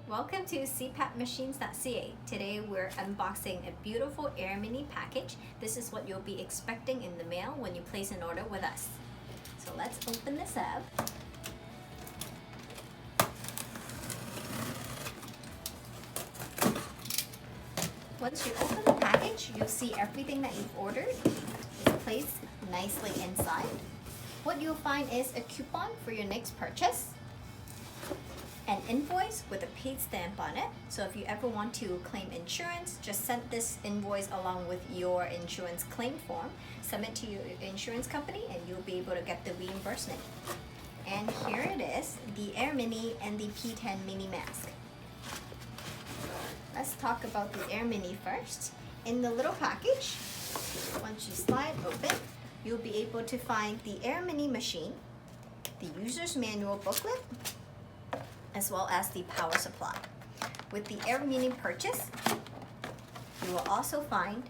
Welcome to CPAPmachines.ca. Today we're unboxing a beautiful AirMini package. This is what you'll be expecting in the mail when you place an order with us. So let's open this up. Once you open the package, you'll see everything that you've ordered is placed nicely inside. What you'll find is a coupon for your next purchase, an invoice with a paid stamp on it. So if you ever want to claim insurance, just send this invoice along with your insurance claim form, submit to your insurance company, and you'll be able to get the reimbursement. And here it is, the AirMini and the P10 mini mask. Let's talk about the AirMini first. In the little package, once you slide open, you'll be able to find the AirMini machine, the user's manual booklet, as well as the power supply. With the AirMini purchase, you will also find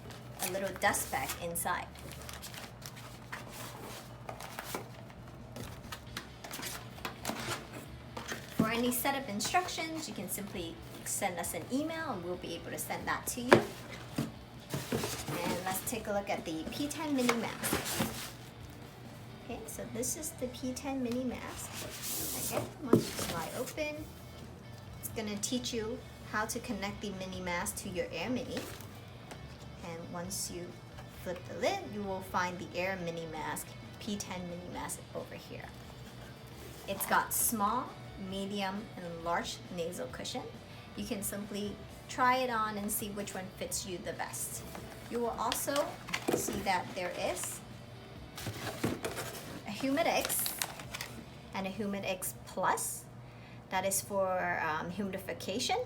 a little dust bag inside. For any setup instructions, you can simply send us an email and we'll be able to send that to you. And let's take a look at the P10 mini mask. Okay, so this is the P10 mini mask. Again, once you slide open, it's going to teach you how to connect the mini mask to your AirMini. And once you flip the lid, you will find the AirMini mask, P10 mini mask over here. It's got small, medium, and large nasal cushion. You can simply try it on and see which one fits you the best. You will also see that there is a Humid X and a Humid X Plus. That is for humidification.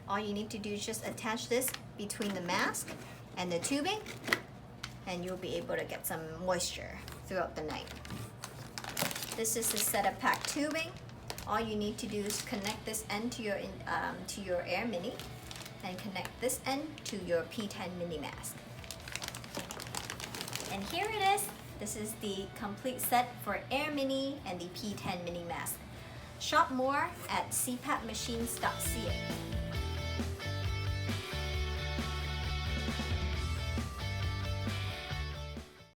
All you need to do is just attach this between the mask and the tubing, and you'll be able to get some moisture throughout the night. This is the setup pack tubing. All you need to do is connect this end to your AirMini and connect this end to your P10 mini mask. And here it is. This is the complete set for AirMini and the P10 mini mask. Shop more at CPAPmachines.ca.